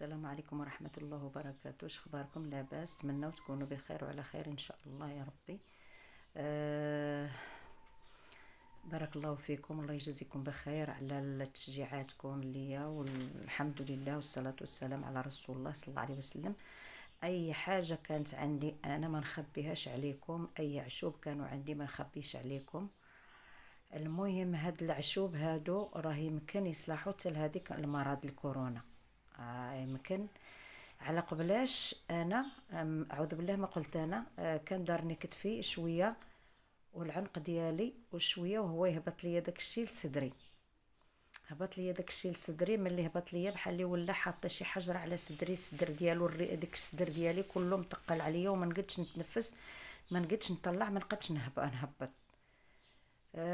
السلام عليكم ورحمة الله وبركاته. اش اخباركم؟ لاباس؟ نتمنى تكونوا بخير وعلى خير ان شاء الله يا ربي. بارك الله فيكم، الله يجازيكم بخير على تشجيعاتكم ليا، والحمد لله والصلاة والسلام على رسول الله صلى الله عليه وسلم. اي حاجة كانت عندي انا ما نخبيهاش عليكم، اي عشوب كانوا عندي ما نخبيش عليكم. المهم هاد العشوب هادو راه يمكن يصلحوا حتى لهاديك المرض الكورونا. يمكن على قبلاش انا اعوذ بالله ما قلت انا، كان دارني كتفي شويه والعنق ديالي وشويه، وهو يهبط ليا داك الشيء لصدري. هبط ليا داك الشيء لصدري، ملي هبط ليا بحال اللي ولا حاطه شي حجر على صدري، الصدر ديالو داك الصدر ديالي كله متقل عليا وما نقدش نتنفس، ما نقدش نطلع، ما نقدش نهبط.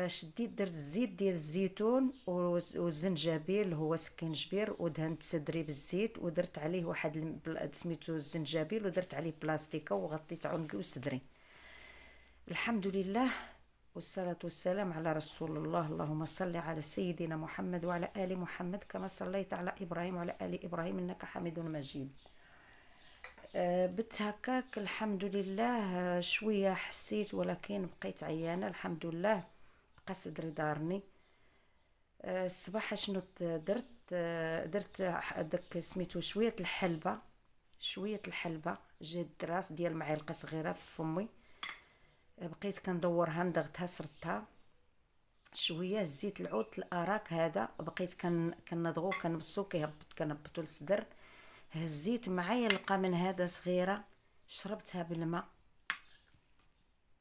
شديت درت الزيت ديال الزيتون والزنجبيل، هو سكينجبير، ودهنت صدري بالزيت ودرت عليه واحد سميتو الزنجبيل، ودرت عليه بلاستيكه وغطيت عنقي وصدري. الحمد لله والصلاة والسلام على رسول الله. اللهم صل على سيدنا محمد وعلى آل محمد كما صليت على إبراهيم وعلى آل إبراهيم إنك حميد مجيد. بت هكاك الحمد لله. شوية حسيت ولكن بقيت عيانة الحمد لله، بقى صدري دارني. الصباح شنو درت؟ درت داك سميتو شويه الحلبه، جات راس ديال معلقه صغيره في فمي، بقيت كندورها ندغتها سرتها شويه. زيت العود الاراك هذا بقيت كنضغو كنبسو كنهبطو للصدر. هزيت معايا لقى من هذا صغيره، شربتها بالماء.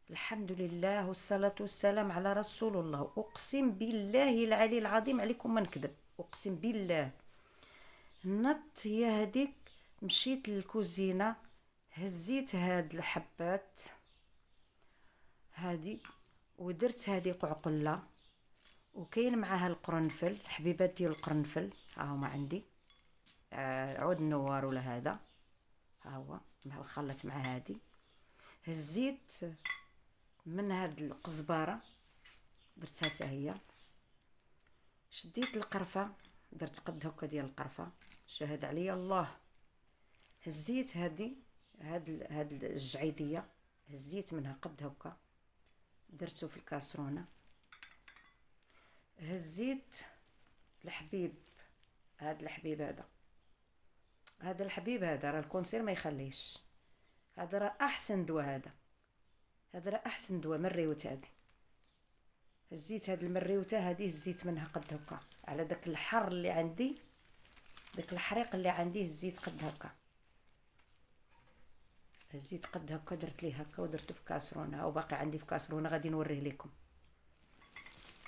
الحمد لله والصلاة والسلام على رسول الله. أقسم بالله العلي العظيم عليكم ما نكذب، أقسم بالله. نط هي هذيك، مشيت للكوزينة، هزيت هاد الحبات هادي ودرت هادي قعقلة، وكاين معاها القرنفل، الحبيبات ديال القرنفل ها هما عندي. عود النوار ولا هذا ها هو خلط مع هادي. هزيت من هاد القزبره درتها حتى هي. شديت القرفه، درت قد هكا ديال القرفه، شهد عليا الله. هزيت هاد الجعيديه، هزيت منها قد هكا، درتو في الكاسرونه. هزيت الحبيب، هذا الحبيب هذا راه الكونسير ما يخليش، هذا راه احسن دواء، هذا راه احسن دواء من الريوت هذه. هزيت هاد المريوته هذه، هزيت منها قد هكا على داك الحر اللي عندي، داك الحريق اللي عندي، هزيت قد هكا، هزيت قد هكا، درت ليه هكا ودرتو في كاسرونه، وباقي عندي في كاسرونه غادي نوريه لكم.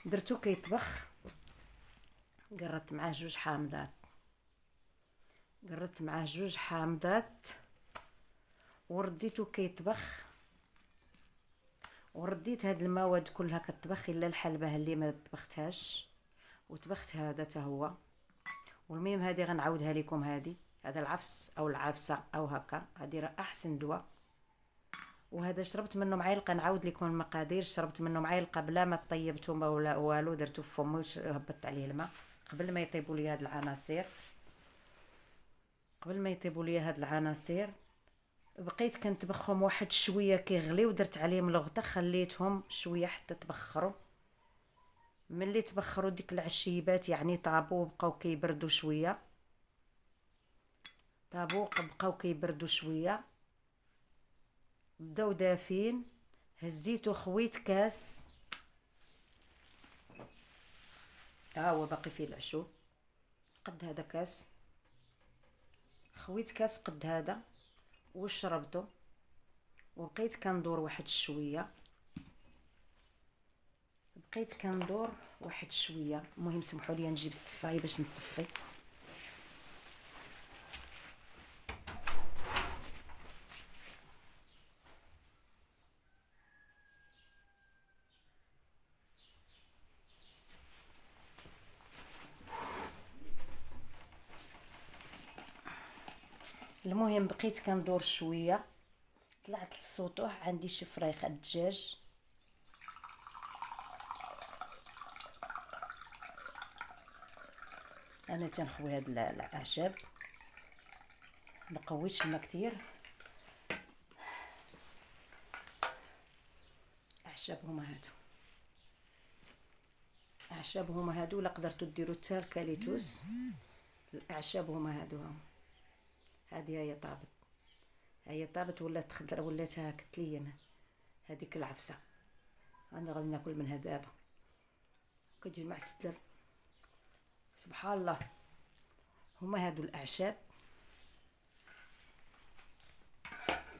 درتو كيطبخ، قررت معاه جوج حامضات، ورديتو كيطبخ، ورديت هاد المواد كلها كتطبخ الا الحلبه اللي ما طبختهاش، وطبخت هذا تا هو. والمهم هذه غنعاودها لكم، هذا العفس او العفسه او هكا، هذه راه احسن دواء. وهذا شربت منه معلقه، نعاود لكم المقادير. شربت منه معلقه بلا ما طيبته ما ولا والو، درته في فمي وهبطت عليه الماء قبل ما يطيبوا لي هاد العناصر. بقيت كنطبخهم واحد شويه كيغليو، درت عليهم الغطا، خليتهم شويه حتى تبخروا. ملي تبخروا ديك العشيبات يعني طابو، بقاو كيبردوا شويه، بداو دافين. هزيتو خويت كاس، ها هو باقي فيه العشوب قد هذا كاس، خويت كاس قد هذا وشربته. وبقيت كندور واحد شويه، المهم سمحوا لي نجيب السفايه باش نصفي. المهم بقيت كندور شويه، طلعت للسطوح، عندي شي فرايخ الدجاج، انا تنخوي هاد الاعشاب. مقويتش الماء كتير. اعشاب هما هادو، ولا قدرتوا ديروا حتى الكاليتوس. الاعشاب هما هادو. هذه هي طابت ولات خضره، ولات هاك تلين. هذيك العفسه انا غادي ناكل منها دابا. كتجي مع السدر سبحان الله. هما هادو الاعشاب.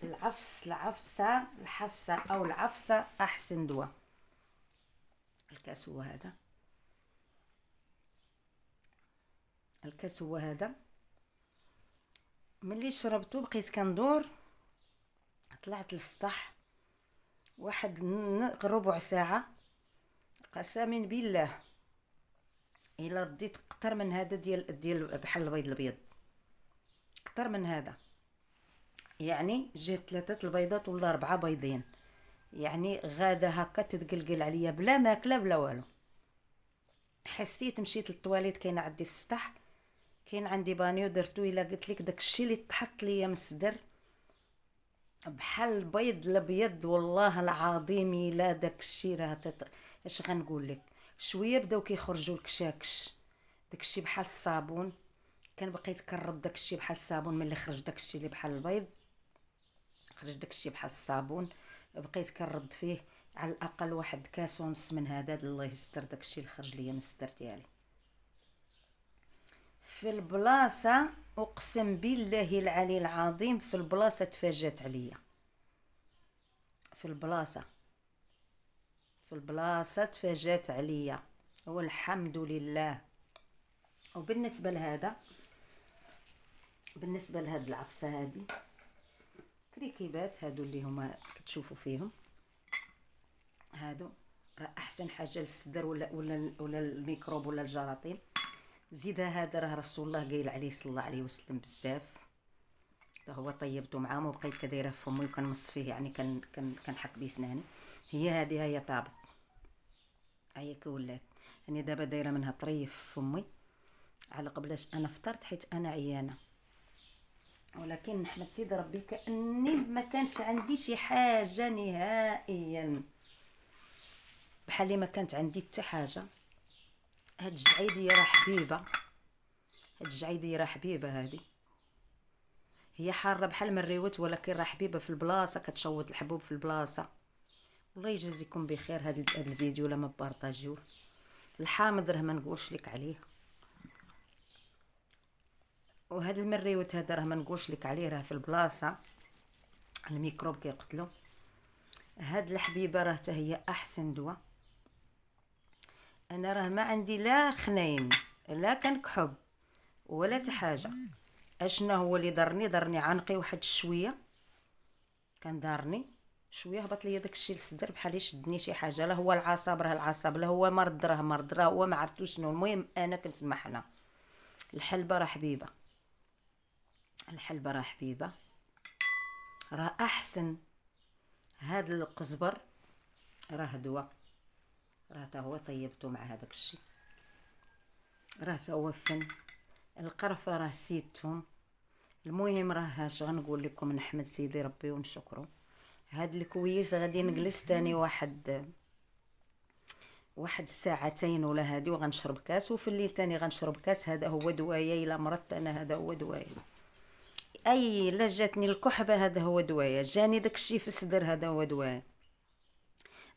الحفسه او العفسه احسن دواء. الكاس هو هذا، ملي شربته بقيت كندور، طلعت للسطح واحد ربع ساعه. قسما بالله الا رديت كتر من هذا ديال بحال البيض الابيض، كتر من هذا. يعني جات 3 البيضات ولا 4 بيضين، يعني غاده هكا تتقلقل عليا بلا ماكله بلا والو. حسيت مشيت للطواليت، كاينه عندي في السطح، كاين عندي بانيو درتو. الا قلت لك داكشي اللي تحط ليا من الصدر بحال البيض الابيض، والله العظيم الا داكشي راه اش غنقول لك. شويه بداو كيخرجوا الكشاكش، داكشي بحال الصابون. كان بقيت كنرد داكشي بحال الصابون. ملي خرج داكشي اللي بحال البيض، خرج داكشي بحال الصابون، بقيت كنرد فيه على الاقل واحد كاس ونص من هذا. الله يستر داكشي اللي خرج ليا من الصدر ديالي في البلاصه. اقسم بالله العلي العظيم في البلاصه تفاجات عليا. في البلاصه تفاجات عليا، والحمد لله. وبالنسبه لهذا، العفسه هذه كريكيبات هادو اللي هما كتشوفوا فيهم، هادو راه احسن حاجه للصدر ولا الميكروب ولا الجراثيم. زيدها هذا راه رسول الله قايل عليه صلى الله عليه وسلم بزاف. هو طيبته معاه وبقيت كدايره في فمي وكنمص فيه، يعني كنحك بسناني. هي طابت، هي كولات. يعني دابا دايره منها طريف في فمي على قبلاش انا فطرت، حيت انا عيانه. ولكن نحمد سيدي ربي كاني ما كانش عندي شي حاجه نهائيا، بحال ما كانت عندي حتى حاجه. هاد الجعيديه راه حبيبه، هذه هي حاره بحال مريوت، ولكن راه حبيبه في البلاصه، كتشوط الحبوب في البلاصه. الله يجازيكم بخير. هذا الفيديو لما بارطاجيوه. الحامض راه ما نقولش لك عليه، وهذا المريوت هذا راه ما نقولش لك عليه، راه في البلاصه الميكروب كيقتلو. هاد الحبيبه راه حتى هي احسن دواء. انا راه ما عندي لا خناين لا كنكحب ولا حتى حاجه. اشنا هو اللي ضرني عنقي واحد شويه، كان دارني شويه، هبط ليا داكشي للصدر بحال يشدني شي حاجه. لا هو العصب لا هو مرض راه هو ما عرفتو شنو. المهم انا كنت محنه. الحلبه راه حبيبه، راه احسن. هاد القزبر راه دواء، راه تا هو طيبته مع هذاك الشيء، راه تا هو فن. القرفه راه سيتهم. المهم راه اش غنقول لكم، نحمد سيدي ربي ونشكرو. هاد الكويس غادي نجلس تاني واحد الساعتين ولا هادي، وغنشرب كاس، وفي الليل تاني غنشرب كاس. هذا هو دوايا. الا مرضت انا هذا هو دوايا. اي لا جاتني الكحبه هذا هو دوايا، جاني داكشي في الصدر هذا هو دوايا،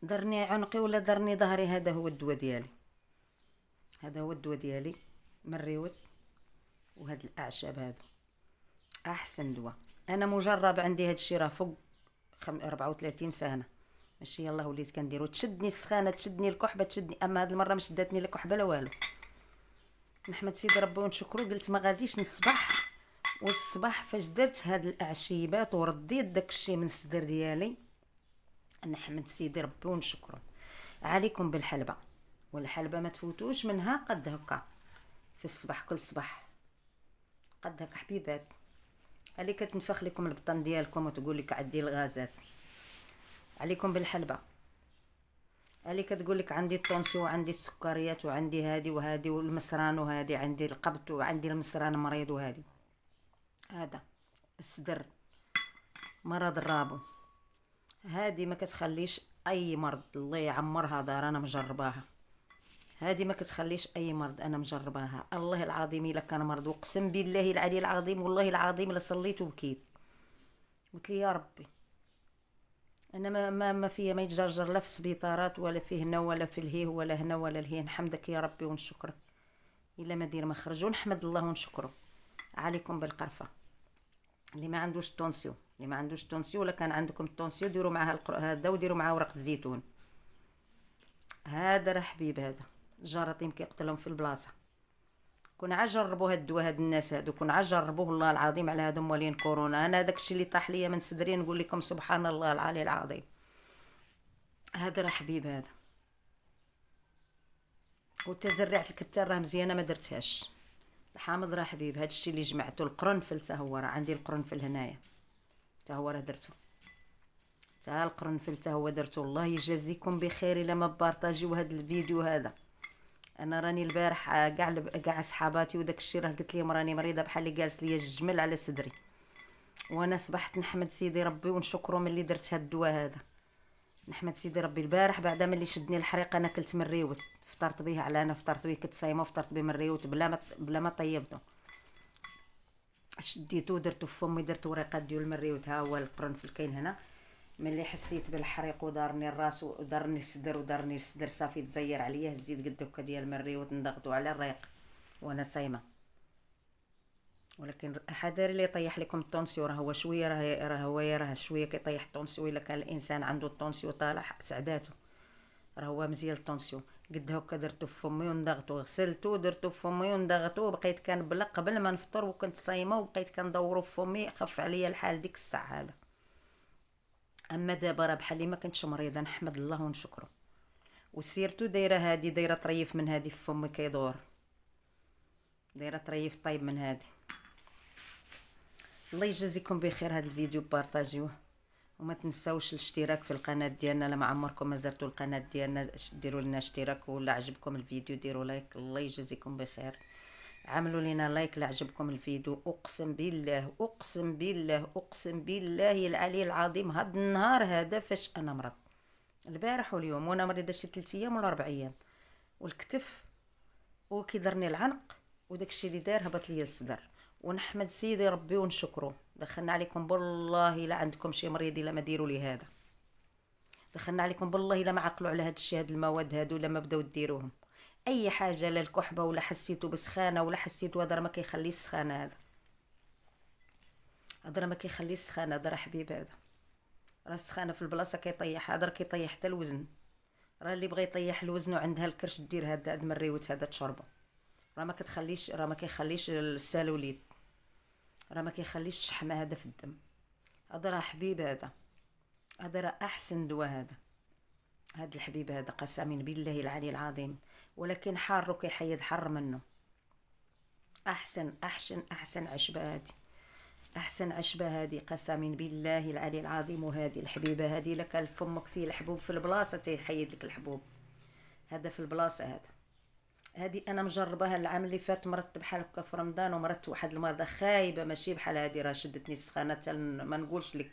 درني عنقي ولا درني ظهري هذا هو الدواء ديالي. مريوت وهاد الاعشاب هادو احسن دواء. انا مجرب عندي هاد الشيء راه فوق 34 سنه، ماشي يلاه وليت كنديرو. تشدني السخانه، تشدني الكحبه، تشدني. اما هاد المره ما شداتني الكحبه لا والو. نحمد سيدي ربي ونشكرو. قلت ما غاديش نصبح، والصباح فاش درت هاد الاعشيبات ورديت داكشي من الصدر ديالي، نحمد سيدي ربي ونشكرو. عليكم بالحلبه، والحلبه ما تفوتوش منها قد هكا في الصباح، كل صباح قد هكا حبيبات. اللي كتنفخ لكم البطن ديالكم وتقول لك عندي الغازات، عليكم بالحلبه. اللي كتقول لك عندي الطونسيو وعندي السكريات وعندي هادي والمصران، وهادي عندي القبط وعندي المصران مريض، وهادي هذا الصدر، مرض الرابو. هذه ما كتخليش اي مرض، الله يعمرها دار، انا مجرباها. هذه ما كتخليش اي مرض، انا مجرباها. الله العظيم الا كان مرض، اقسم بالله العلي العظيم والله العظيم الا صليت وبكيت، قلت لي يا ربي. انا ما فيا ما يتجرجر لا في سبيطارات ولا فيه هنا ولا في الهيه ولا هنا ولا الهيه. نحمدك يا ربي ونشكرك، الا ما دير مخرج، ونحمد الله ونشكره. عليكم بالقرفه اللي ما عندوش طونسيو، اللي ما عندوش طونسيو ولا كان عندكم طونسيو ديروا معها هذا، وديروا معها ورق الزيتون. هذا راه حبيب، هذا الجراثيم كيقتلهم في البلاصه. كون عجربوا هاد الدواء، هاد الناس هادو كون عجربوه والله العظيم على هادو موالين كورونا. انا داكشي اللي طاح ليا من صدري نقول لكم سبحان الله العلي العظيم. هذا راه حبيب هذا. وتزرعت الكتان راه مزيانه ما درتهاش. الحامض راه حبيب، هاد الشيء اللي جمعته. القرنفل حتى هو راه عندي، القرنفل هنايا حتى هو راه درتو، حتى القرنفل حتى هو درتو. الله يجازيكم بخير الا ما بارطاجيو هاد الفيديو هذا. انا راني البارح كاع صحاباتي وداك الشيء راه قلت لهم راني مريضه بحال اللي جالس ليا الجمل على صدري. وانا صبحت نحمد سيدي ربي ونشكره ملي درت هاد الدواء هذا. نحمد سيدي ربي. البارح بعد ملي شدني الحريق انا كلت من الريوت، فطرت به على انا فطرت به، كنت صايمه وفطرت به من الريوت بلا ما طيبته. شديته ودرتو في فمي، درت وريقات ديال المريوت. ها هو القرنفل كاين هنا. ملي حسيت بالحريق ودارني الراس ودارني الصدر صافي تزير عليا، هزيت قد هكا ديال المريوت نضغطو على الريق وانا صايمه. ولكن حذاري اللي يطيح لكم الطونسيو، راه هو شويه، راه شويه كيطيح الطونسيو. الا كان الانسان عنده الطونسيو طالع سعداته، راه هو مزيان الطونسيو. قد هكا درتو في فمي وندغتو، غسلتو ودرتو في فمي وندغتو. بقيت كان بلا قبل ما نفطر وكنت صايمه، وبقيت كندورو في فمي، خف عليا الحال ديك الساعه هذا. اما دابا راه بحال ما كنتش مريضه، نحمد الله ونشكره. وسيرتو دايره هادي، دايره طريف من هادي في فمي كيدور، دايره طريف طيب من هادي. الله يجازيكم بخير. هذا الفيديو بارطاجيوه، وما تنساوش الاشتراك في القناه ديالنا. لما عمركم ما زرتوا القناه ديالنا ديروا لنا اشتراك، ولا عجبكم الفيديو ديروا لايك. الله يجازيكم بخير. عملوا لنا لايك لا عجبكم الفيديو. اقسم بالله اقسم بالله اقسم بالله العلي العظيم، هاد النهار هذا فاش انا مرض، البارح واليوم، وانا مريضه شي 3 ايام ولا 4 ايام، والكتف وكيضرني العنق، وداكشي اللي دار هبط ليا الصدر. ونحمد سيدي ربي ونشكره. دخلنا عليكم بالله الا عندكم شي مريض الا ما ديروا لي هذا. دخلنا عليكم بالله الا ما عقلوا على هاد الشيء، هاد المواد هادو لما بداو ديروهم. اي حاجه لا الكحبه ولا حسيتوا بسخانه ولا حسيتوا، هذا ما كيخليش السخانه، هذا ما كيخليش السخانه، هذا راه حبيب. هذا راه السخانه في البلاصه كيطيح، هذا كيطيح حتى الوزن. راه اللي بغى يطيح الوزن وعندها الكرش دير هذا المريوت هذا تشربه. راه ما كتخليش، راه ما كيخليش السالوليد، راه ما كيخليش الشحمه هذا في الدم. هذا راه حبيب. هذا راه احسن دواء هذا. هذا الحبيب هذا قسما بالله العلي العظيم. ولكن حار وكيحيد حر منه. احسن عشبه هذه، احسن عشبه هذه قسما بالله العلي العظيم. وهذه الحبيبه هذه لك فمك فيه الحبوب في البلاصه تيحيد لك الحبوب. هذا في البلاصه هذا. هذه انا مجرباها العام اللي فات، مرضت بحال هكا في رمضان، ومرضت واحد المرضى خايبه ماشي بحال هذه. راه شدتني السخانه ما نقولش لك،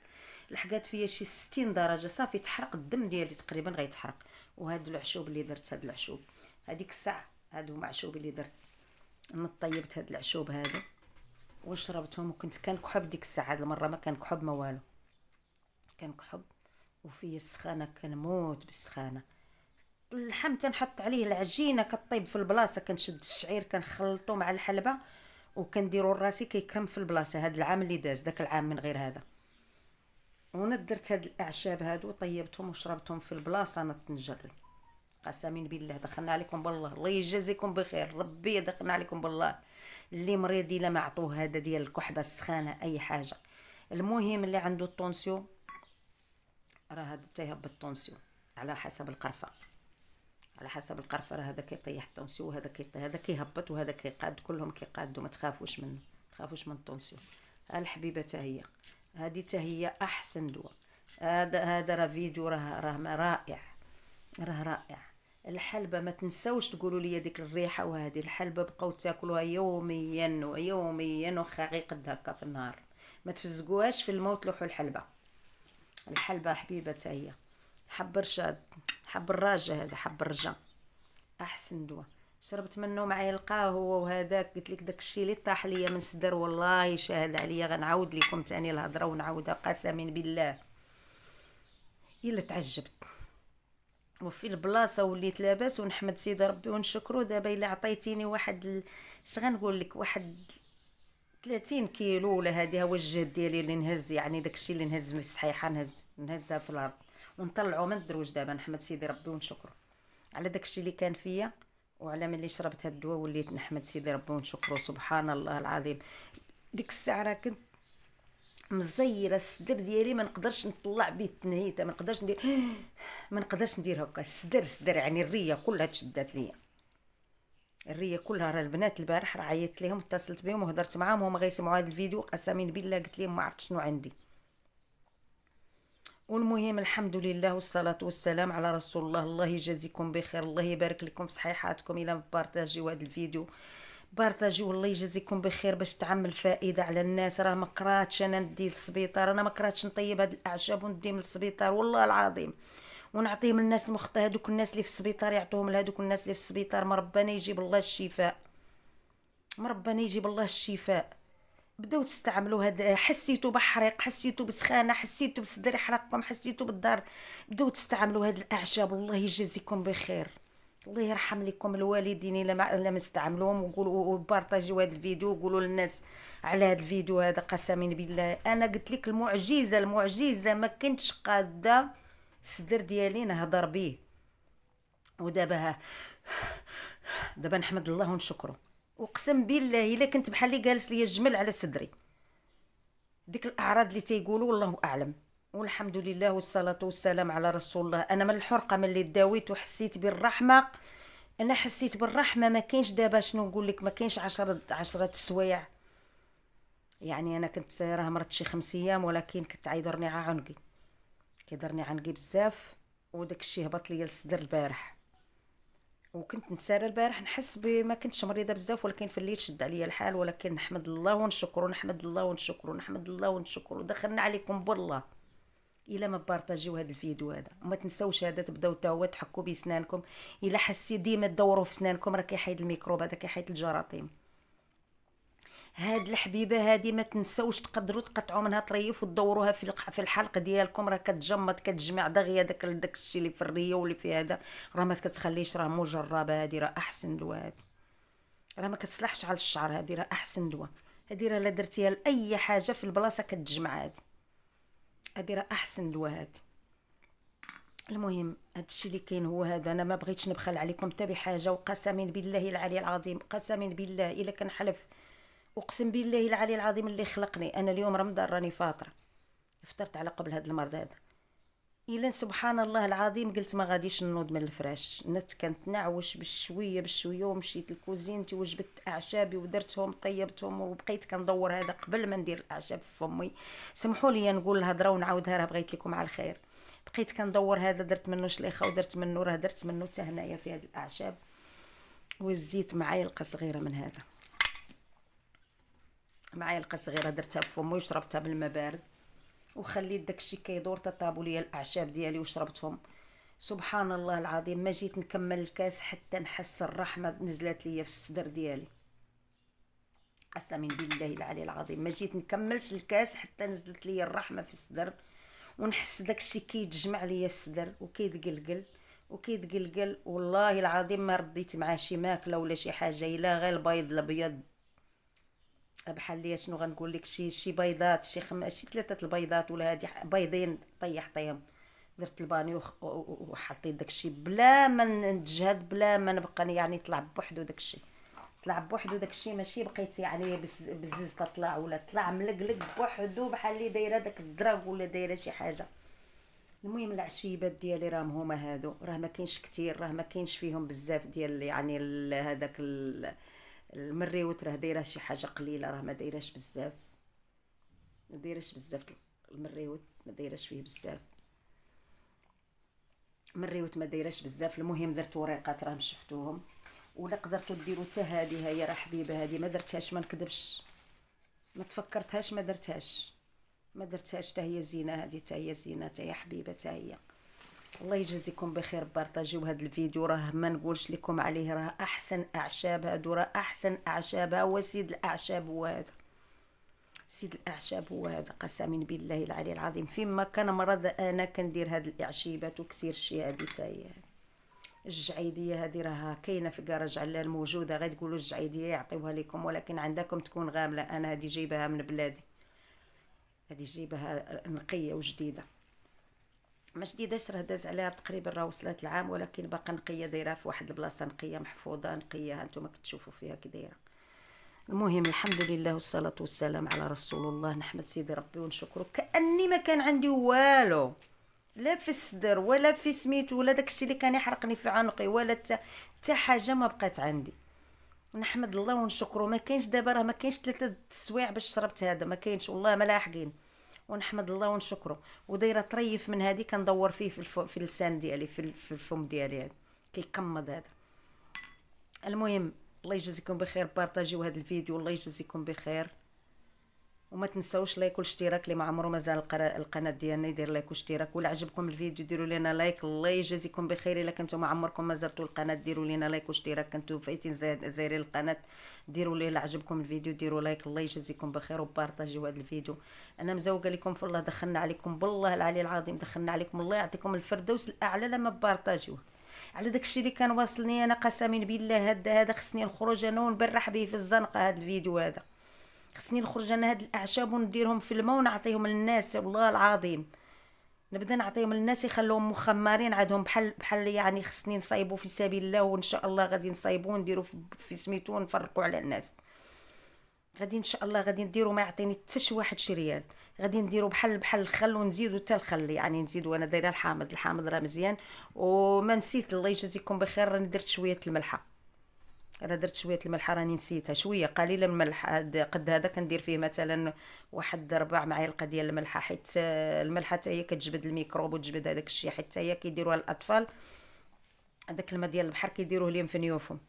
لحقات فيا شي 60 درجه صافي، تحرق الدم ديالي تقريبا غيتحرق. وهاد العشوب اللي درت، هاد العشوب هذيك الساعه، هادو هما عشوب اللي درت. انا طيبت هاد العشوب هادو وشربتهم، وكنت كنكحب ديك الساعه. هاد المره ما كنكحب ما والو، كنكحب وفيا السخانه كنموت بالسخانه. اللحم تنحط عليه العجينه كطيب في البلاصه، كنشد الشعير كنخلطو مع الحلبه وكنديرو راسي كيكرم في البلاصه. هاد العام اللي داز، داك العام من غير هذا. وانا درت هاد الاعشاب هادو طيبتهم وشربتهم في البلاصه انا تنجري. قسما بالله دخلنا عليكم بالله، الله يجازيكم بخير ربي. دخلنا عليكم بالله. اللي مريض الا ما عطوه هذا ديال الكحبه السخانه اي حاجه. المهم اللي عنده الطونسيو راه هذا تيهبط الطونسيو على حسب القرفه، على حسب القرفه. راه هذا كيطيح الطونسيو، وهذا هذا كيهبط، وهذا كيقاد. كلهم كيقادوا، ما تخافوش منه، تخافوش من الطونسيو. الحبيبه حتى هي، هذه حتى هي احسن دواء. هذا راه فيديو راه رائع، راه رائع. الحلبة ما تنسوش تقولوا لي ديك الريحة، وهذه الحلبة بقاو تاكلوها يوميا ويوميا، وخا غير قد هكا في النهار. ما تفزقوهاش في الموت، لوحوا الحلبة. الحلبة حبيبة هي. حب رشاد، حب الراجة، هذا حب الرجا احسن دواء. شربت منه معايا القهوه وهذاك، قلت لك داك الشيء اللي طاح ليا من صدر، والله شاهد عليا. غنعاود لكم تاني الهضره ونعاودها قسما بالله الا تعجبت. وفي البلاصه وليت لاباس، ونحمد سيدي ربي ونشكرو. دابا الا عطيتيني واحد اش غنقول لك، واحد 30 كيلو ولا هذه هو الجهد ديالي اللي نهز، يعني داكشي اللي نهز من الصحيحه نهزها في الارض ونطلعو من الدروج. دابا نحمد سيدي ربي ونشكرو على داكشي اللي كان فيا، وعلى ملي شربت هاد الدواء وليت نحمد سيدي ربي ونشكرو. سبحان الله العظيم. ديك الساعه راه كنت مزيره الصدر ديالي، ما نقدرش نطلع به التنهيته، ما نقدرش ندير ما نقدرش ندير هكا. الصدر يعني الريه كلها تشدات ليا، الريه كلها. راه البنات البارح راه عيطت لهم، اتصلت بهم وهضرت معاهم، هما غيسمعوا هذا الفيديو قسما بالله قلت لهم ما عرفت شنو عندي. والمهم الحمد لله والصلاة والسلام على رسول الله. الله يجازيكم بخير، الله يبارك لكم في صحيحاتكم. الى بارطاجيو هذا الفيديو، بارطاجيو، الله يجازيكم بخير باش تعمل فائده على الناس. راه ما كرهتش انا ندي للسبيطار، انا ما كرهتش نطيب هاد الاعشاب ونديهم للسبيطار والله العظيم، ونعطيهم للناس هذوك الناس اللي في السبيطار، يعطوهم لهذوك الناس اللي في السبيطار. ما ربنا يجيب الله الشفاء، ما ربنا يجيب الله الشفاء. بداو تستعملوا هاد، حسيتوا بحريق، حسيتوا بسخانه، حسيتوا بصدر يحرقكم، حسيتوا بالدار، بداو تستعملوا هاد الاعشاب. الله يجازيكم بخير، الله يرحم لكم الوالدين الا ما استعملوهم. وقولوا وبارطاجيو هذا الفيديو وقولوا للناس على هذا الفيديو هذا. قسما بالله انا قلت لك المعجزه ما كنتش قاده الصدر ديالي نهضر به. دابا نحمد الله ونشكره. اقسم بالله الا كنت بحال اللي جالس ليا الجمل على صدري. ديك الاعراض اللي تيقولوا والله اعلم. والحمد لله والصلاه والسلام على رسول الله. انا من الحرقه من اللي داويت وحسيت بالرحمه، انا حسيت بالرحمه ما كاينش. دابا شنو نقول لك، ما كاينش عشرة سوايع. يعني انا كنت راه مرت شي 5 ايام، ولكن كنت عيضرني عنقي، كيضرني عنقي بزاف. وداك الشيء هبط ليا الصدر البارح، وكنت نتسارى البارح نحس بما كنتش مريضه بزاف، ولكن في الليل شد عليا الحال. ولكن نحمد الله ونشكره، نحمد الله ونشكره، نحمد الله ونشكره. دخلنا عليكم بالله الا ما بارطاجيو هذا الفيديو هذا. وما تنساوش هذا، تبداو تا هو تحكوا بسنانكم. الا حسيتوا ديما تدوروا في سنانكم، راه كيحيد الميكروب، هذا كيحيد الجراثيم. هاد الحبيبه هادي ما تنساوش تقدروا تقطعوا منها طريف وتدوروها في الحلق ديالكم. راه كتجمد، كتجمع دغيا داك الشيء اللي في الريه واللي في هذا. راه ما كتخليش، راه مجربه هادي، راه احسن دواء هادي. راه ما كتصلحش على الشعر هادي، راه احسن دواء هادي. راه لا درتيها لاي حاجه في البلاصه كتجمع هادي راه احسن دواء هادي. المهم هادشي اللي كاين هو هذا. انا ما بغيتش نبخل عليكم حتى بحاجه، وقسما بالله العلي العظيم، قسما بالله الا كنحلف، اقسم بالله العلي العظيم اللي خلقني. انا اليوم رمضان راني فاطره، فطرت على قبل هذا المرض هذا. الا سبحان الله العظيم قلت ما غاديش نوض من الفراش. نت كنت نعوش بشويه بشويه، ومشيت للكوزينتي وجبت اعشابي ودرتهم طيبتهم، وبقيت كندور هذا قبل ما ندير الاعشاب في فمي. سمحوا لي نقول الهضره ونعاودها، راه بغيت لكم على الخير. بقيت كندور هذا، درت منه شليخه، ودرت منه راه درت منه حتى هنايا في هذه الاعشاب. والزيت معايلقه صغيره من هذا، معايلقه صغيره درتها في فمي وشربتها بالماء بارد، وخليت داكشي كيدور تطابوا ليا الاعشاب ديالي وشربتهم. سبحان الله العظيم ما جيت نكمل الكاس حتى نحس الرحمه نزلت ليا في الصدر ديالي. قسما بالله العلي العظيم ما جيت نكملش الكاس حتى نزلت ليا الرحمه في الصدر، ونحس داكشي كيتجمع ليا في الصدر وكيتقلقل وكيتقلقل. والله العظيم ما رديت مع شي ماكله ولا شي حاجه، الا غير البيض الابيض. بحال ليا شنو غنقول لك، شي بيضات، شي 3 البيضات ولا هادي بيضين طيحتهم. درت البانيو وحطيت داكشي بلا ما نتجهد، بلا ما نبقى يعني طلع بوحدو داكشي، طلع بوحدو داكشي. ماشي بقيت يعني بزز تطلع، ولا طلع ملقلق بوحدو بحال اللي دايره داك الدراغ ولا دايره شي حاجه. المهم العشيبات ديالي راهم هما هادو، راه ما كاينش كتير، راه ما كاينش فيهم بزاف ديال يعني هذاك المريوت. راه دايره شي حاجه قليله، راه ما دايراش بزاف، ما دايرش بزاف. المريوت ما دايرش فيه بزاف. من ريوت ما دايراش بزاف. المهم درت وريقات راهم شفتوهم. ولا قدرتوا ديروا حتى هذه، هي راه حبيبه هذه ما درتهاش، ما نكذبش، ما تفكرتهاش، ما درتهاش، ما درتهاش، حتى هي زينه هذه، حتى هي زينه، حتى هي حبيبه، حتى هي. الله يجازيكم بخير. بارطاجيو هذا الفيديو، راه ما نقولش لكم عليه، راه احسن اعشاب هادو، راه احسن اعشاب، هو سيد الاعشاب هو هذا، سيد الاعشاب هو هذا، قسما بالله العلي العظيم. فيما كان مرض انا كندير هاد الاعشيبات وكثير شي. هادي تا هي الجعيديه، هذه راها كاينه في كراج علال موجوده، غير تقولوا الجعيديه يعطيوها لكم، ولكن عندكم تكون غامله. انا هذه جايبها من بلادي، هذه جايبها نقيه وجديده، ما جديداش، راه داز عليها تقريبا، راه وصلت العام، ولكن باقا نقيه، دايره في واحد البلاصه نقيه محفوظه، نقيه هانتوما كتشوفوا فيها كي دايره. المهم الحمد لله والصلاه والسلام على رسول الله. نحمد سيدي ربي ونشكره كاني ما كان عندي والو، لا في الصدر ولا في سميتو ولا داكشي اللي كان يحرقني في عنقي، ولا حتى حاجه ما بقات عندي. نحمد الله ونشكره. ما كاينش دابا، راه ما كاينش 3 سوايع باش شربت هذا، ما كاينش والله، ما لاحقين. ونحمد الله ونشكره. ودايره طريف من هذه كندور فيه في اللسان ديالي، في الفم ديالي، هذا كيكمض هذا. المهم الله يجزيكم بخير، بارطاجيو هذا الفيديو، الله يجزيكم بخير. وما تنساوش لايك والاشتراك اللي ما عمره مازال القناه ديالنا يدير لايك واشتراك. ولا عجبكم الفيديو ديروا لنا لايك، الله يجازيكم بخير. الا كنتم ما عمركم ما زرتوا القناه ديروا لنا لايك واشتراك، كنتم فايتين زايرين القناه ديروا لي. الا عجبكم الفيديو ديروا لايك، الله يجازيكم بخير، وبارطاجيو هذا الفيديو. انا مزوقه لكم في الله، دخلنا عليكم بالله العلي العظيم، دخلنا عليكم، الله يعطيكم الفردوس الاعلى لما بارطاجيوه على داكشي اللي كان واصلني انا. قسما بالله هذا خصني نخرج انا ونبرح به في الزنقه، هذا الفيديو هذا خصني نخرج انا هاد الاعشاب ونديرهم في الماء ونعطيهم للناس، والله العظيم نبدا نعطيهم للناس يخلوهم مخمرين عندهم، بحال يعني خصني نصايبوا في سبيل الله، وان شاء الله غادي نصايبوا ونديروا في سميتو ونفرقوا على الناس. غادي ان شاء الله غادي نديروا ما يعطيني حتى شي واحد شي ريال، غادي نديروا بحال الخل، ونزيدوا حتى الخل، يعني نزيدوا. انا دايره الحامض راه مزيان. وما نسيت، الله يجازيكم بخير، راني درت شويه الملحه، انا درت شويه الملح، راني نسيتها شويه قليله من الملح. قد هذا كندير فيه مثلا واحد 4 معالق ديال الملحه، حيت الملحه حتى هي كتجبد الميكروب وتجبد هذاك الشيء، حيت حتى هي كيديروها الاطفال، هذاك الماء ديال البحر كيديروه ليهم في نيوفهم.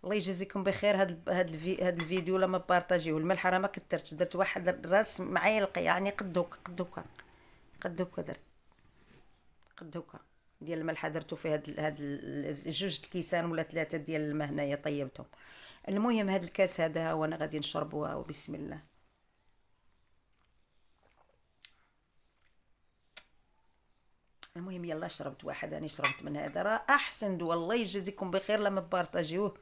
الله يجزيكم بخير. هاد الفيديو لما بارطاجيوه، الملح راه ما كثرتش، درت واحد راس معالق، يعني قد هكا قد هكا قد هكا، درت قد هكا ديال الملح، درتو في هاد 2 الكيسان ولا 3 ديال الماء هنايا، طيبتهم. المهم هاد الكاس هذا وانا غادي نشربوها، وبسم الله. المهم يلا شربت واحد، انا شربت من هذا، راه احسن دواء. الله يجازيكم بخير لما بارطاجيوه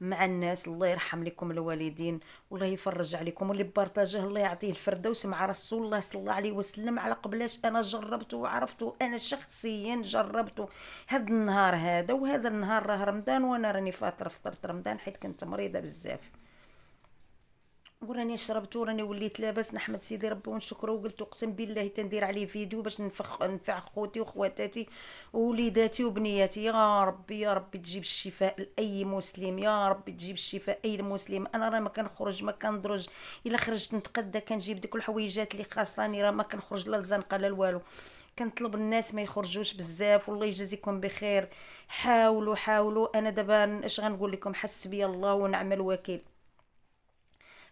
مع الناس. الله يرحم لكم الوالدين، والله يفرج عليكم، واللي بارطاجه الله يعطيه الفردوس مع رسول الله صلى الله عليه وسلم. على قبلاش انا جربته وعرفته، انا شخصيا جربته هذا النهار هذا، وهذا النهار راه رمضان، وانا راني فاطره فطرت رمضان حيت كنت مريضه بزاف، وراني شربت وراني وليت لاباس. نحمد سيدي ربي ونشكره. وقلت اقسم بالله تندير عليه فيديو باش نفع خوتي وخواتاتي ووليداتي وبنياتي. يا ربي يا ربي تجيب الشفاء لاي مسلم، يا ربي تجيب الشفاء اي مسلم. انا راه ما كنخرج ما كندرج، الا خرجت نتقدى كنجيب ديك الحويجات اللي خاصاني، راه ما كنخرج لا لزنقه لا والو. كنطلب الناس ما يخرجوش بزاف، والله يجازيكم بخير. حاولوا حاولوا. انا دابا اش غنقول لكم، حسبي الله ونعم الوكيل.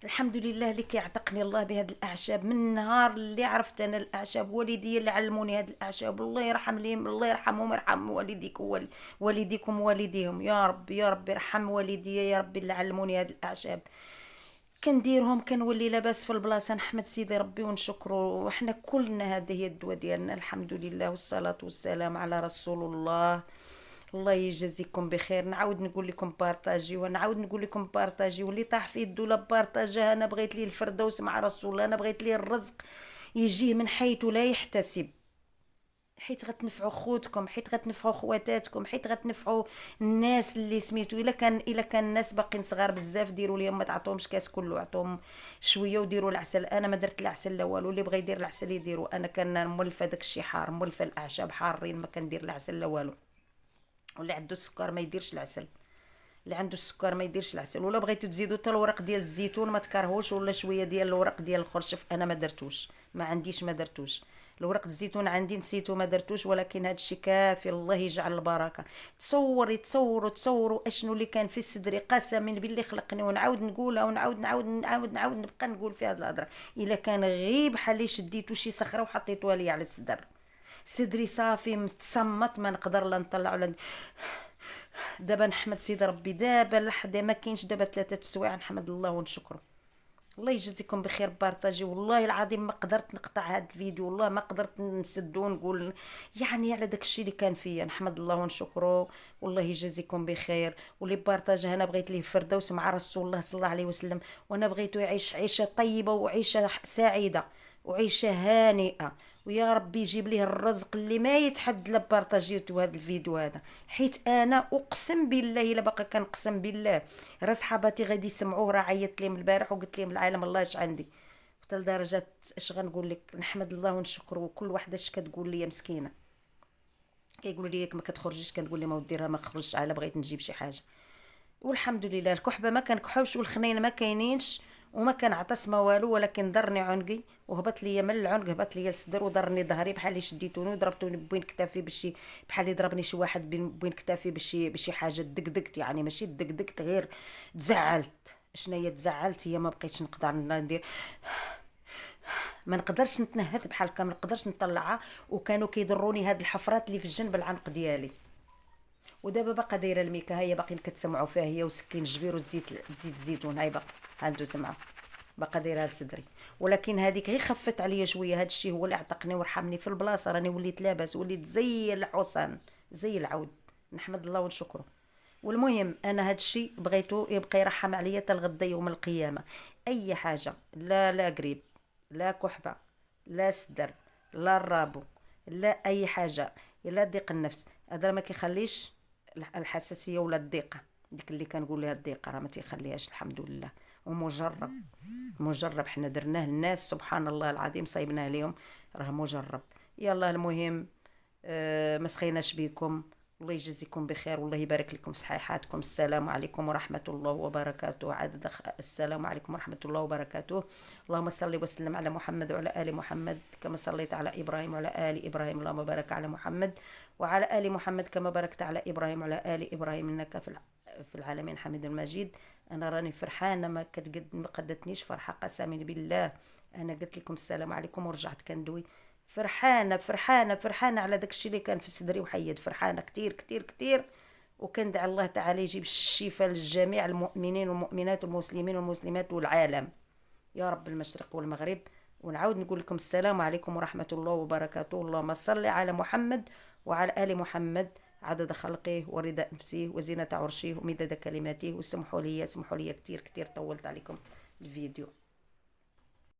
الحمد لله اللي كيعتقني الله بهاد الاعشاب. من النهار اللي عرفت انا الاعشاب، والدي اللي علموني هاد الاعشاب، الله يرحم ليهم، الله يرحمهم ويرحم والديك والديكم ووالديهم. يا رب يا رب ارحم والدي يا ربي اللي علموني هاد الاعشاب. كنديرهم كنولي لاباس في البلاصه. نحمد سيدي ربي ونشكره. وحنا كلنا هذه هي الدواء ديالنا، الحمد لله والصلاه والسلام على رسول الله. الله يجازيكم بخير. نعاود نقول لكم بارطاجي، ونعاود نقول لكم بارطاجي، واللي طاح في يدو لا بارطاجها. انا بغيت ليه الفردوس مع رسول الله، انا بغيت ليه الرزق يجيه من حيث لا يحتسب، حيت غتنفعوا خوتكم، حيت غتنفعوا خواتاتكم، حيت غتنفعوا الناس اللي سميتو. الا كان الناس باقيين صغار بزاف، ديروا ليهم، ما تعطوهمش كاس كله، عطوهم شويه وديروا العسل. انا ما درت العسل لا والو، اللي بغى يدير العسل يديروا. انا كان مولفه داكشي حار، مولفه الاعشاب حارين، ما كندير العسل لا والو. واللي عنده السكر ما يديرش العسل، اللي عنده السكر ما يديرش العسل. ولا بغيتو تزيدوا حتى الورق ديال الزيتون ما تكرهوش، ولا شويه ديال الورق ديال الخرشف، انا ما درتوش، ما عنديش، ما درتوش. الورق الزيتون عندي نسيتو ما درتوش، ولكن هذا الشيء كافي، الله يجعل البركه. تصوروا اشنو اللي كان في صدري، قسما بالله خلقني، ونعاود نقولها ونعاود نبقى نقول في هذه الهضره. الا كان غير بحال شديتو شي صخره وحطيتوها لي على الصدر، صدري صافي متصمت، ما نقدر لا نطلع ولا دابا نحمد سيدي ربي، دابا لحد ما كاينش، دابا 3 سوايع نحمد الله ونشكره. الله يجزيكم بخير، بارطاجي. والله العظيم ما قدرت نقطع هذا الفيديو، والله ما قدرت نسدو ونقول يعني على داك الشيء اللي كان فيا. نحمد الله ونشكره، والله يجزيكم بخير. واللي بارطاجه انا بغيت ليه الفردوس مع رسول الله صلى الله عليه وسلم، وانا بغيته يعيش عيشه طيبه وعيشه سعيده وعيشه هانئه، ويا ربي يجيب ليه الرزق اللي ما يتحد. لبارطاجيتو هذا الفيديو هذا، حيت انا اقسم بالله الا باقا كنقسم بالله، راه صحاباتي غادي يسمعوه، راه عيطت لهم البارح وقلت لهم العالم الله اش عندي، حتى لدرجه اش غنقول لك، نحمد الله ونشكره. وكل وحده اش كتقول لي مسكينه، كيقولوا لي ياك ما كتخرجيش، كنقول لهم اودي راه ما خرجتش، على بغيت نجيب شي حاجه. والحمد لله الكحبه ما كنكحوش والخنين ما كاينينش وما كنعطس ما والو، ولكن ضرني عنقي وهبط ليا من العنق، هبط ليا الصدر وضرني ظهري بحال اللي شديتوني وضربتوني بين كتافي بشي، بحال اللي ضربني شي واحد بين كتافي بشي حاجه. دقدقت يعني، ماشي دقدقت غير تزعلت. شناهي تزعلت هي، ما بقيتش نقدر ندير، ما نقدرش نتنهد بحال هكا، ما نقدرش نطلعها. وكانوا كيضروني هاد الحفرات اللي في الجنب العنق ديالي. ودابا باقا دايره الميكا، هي باقيين كتسمعوا فيها، هي وسكين الجبير وزيت الزيتون، هاي باقا هاندو سمعوا، باقا دايره لصدري. ولكن هذيك غير خفت عليا شويه، هذا الشيء هو اللي عتقني ورحمني في البلاصه، راني وليت لاباس، وليت زي الحصان زي العود. نحمد الله ونشكره. والمهم انا هذا الشيء بغيتو يبقى يرحم عليا حتى الغدا يوم القيامه. اي حاجه، لا قريب، لا كحبه، لا صدر، لا الرابو، لا اي حاجه، لا ضيق النفس، هذا ما كيخليش الحساسيه ولا الضيقه، ديك اللي كنقول لها الضيقه راه ما تيخليهاش الحمد لله. ومجرب، مجرب حنا درناه الناس سبحان الله العظيم صايبناه ليهم، راه مجرب. يلا المهم ما سخيناش بكم، الله يجزيكم بخير والله يبارك لكم في صحيحاتكم. السلام عليكم ورحمة الله وبركاته. السلام عليكم ورحمة الله وبركاته. اللهم صل وسلم على محمد وعلى آل محمد كما صليت على إبراهيم وعلى آل إبراهيم. اللهم بارك على محمد وعلى آل محمد كما باركت على إبراهيم وعلى آل إبراهيم إنك في العالمين حميد مجيد. أنا راني فرحانة، ما قدتنيش فرحة قسما بالله. أنا قلت لكم السلام عليكم ورجعت كندوي فرحانه فرحانه فرحانه على داكشي اللي كان في صدري وحيد، فرحانه كتير كتير كتير. وكندعي الله تعالى يجيب الشفاء لجميع المؤمنين والمؤمنات والمسلمين والمسلمات والعالم يا رب، المشرق والمغرب. ونعاود نقول لكم السلام عليكم ورحمه الله وبركاته. اللهم صل على محمد وعلى ال محمد عدد خلقه ورضاء نفسه وزينة عرشه ومداد كلماته. وسمحوا لي كتير كتير طولت عليكم الفيديو.